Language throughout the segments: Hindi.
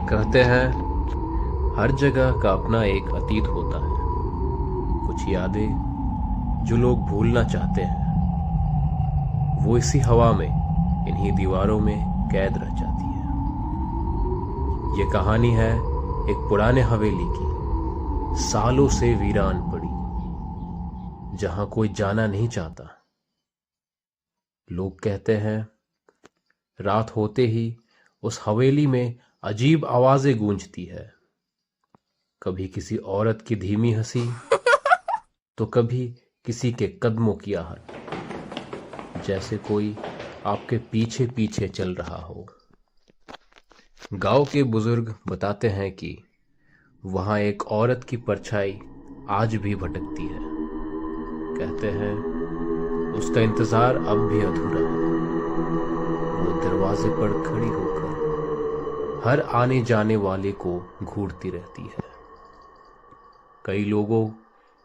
कहते हैं हर जगह का अपना एक अतीत होता है। कुछ यादें जो लोग भूलना चाहते हैं वो इसी हवा में, इन्हीं दीवारों में कैद रह जाती है। ये कहानी है एक पुराने हवेली की, सालों से वीरान पड़ी, जहां कोई जाना नहीं चाहता। लोग कहते हैं रात होते ही उस हवेली में अजीब आवाजें गूंजती है। कभी किसी औरत की धीमी हंसी, तो कभी किसी के कदमों की आहट, जैसे कोई आपके पीछे पीछे चल रहा हो। गांव के बुजुर्ग बताते हैं कि वहां एक औरत की परछाई आज भी भटकती है। कहते हैं उसका इंतजार अब भी अधूरा है। वो दरवाजे पर खड़ी होकर हर आने जाने वाले को घूरती रहती है। कई लोगों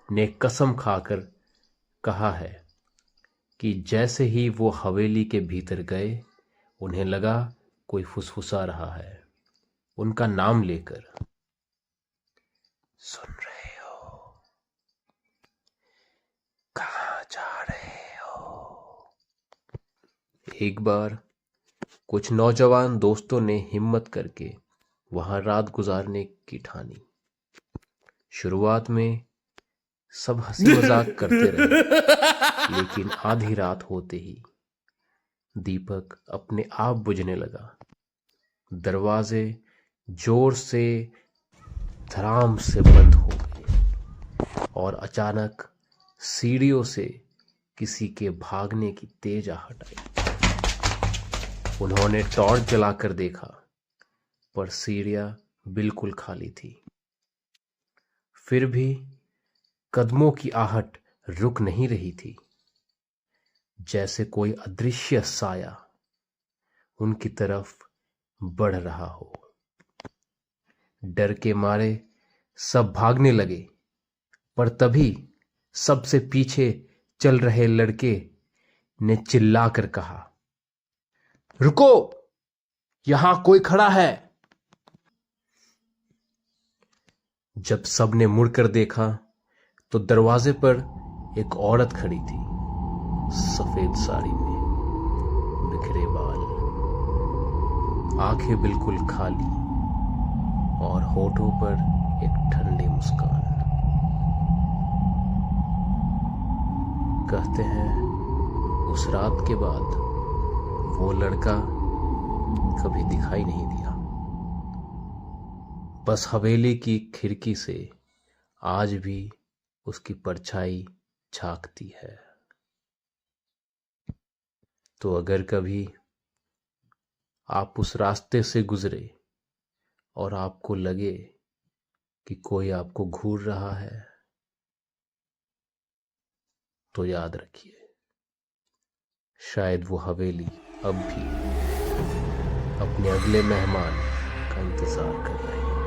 ने कसम खाकर कहा है कि जैसे ही वो हवेली के भीतर गए, उन्हें लगा कोई फुसफुसा रहा है उनका नाम लेकर। सुन रहे हो? कहाँ जा रहे हो? एक बार कुछ नौजवान दोस्तों ने हिम्मत करके वहां रात गुजारने की ठानी। शुरुआत में सब हंसी मजाक करते रहे, लेकिन आधी रात होते ही दीपक अपने आप बुझने लगा। दरवाजे जोर से धड़ाम से बंद हो गए और अचानक सीढ़ियों से किसी के भागने की तेज आहट आई। उन्होंने टॉर्च जलाकर देखा, पर सीढ़ियां बिल्कुल खाली थी। फिर भी कदमों की आहट रुक नहीं रही थी, जैसे कोई अदृश्य साया उनकी तरफ बढ़ रहा हो। डर के मारे सब भागने लगे, पर तभी सबसे पीछे चल रहे लड़के ने चिल्लाकर कहा, रुको, यहां कोई खड़ा है। जब सबने मुड़कर देखा तो दरवाजे पर एक औरत खड़ी थी, सफेद साड़ी में, बिखरे बाल, आंखें बिल्कुल खाली और होठों पर एक ठंडी मुस्कान। कहते हैं उस रात के बाद वो लड़का कभी दिखाई नहीं दिया। बस हवेली की खिड़की से आज भी उसकी परछाई झांकती है। तो अगर कभी आप उस रास्ते से गुजरे और आपको लगे कि कोई आपको घूर रहा है, तो याद रखिए, शायद वो हवेली अब भी अपने अगले मेहमान का इंतजार कर रही है।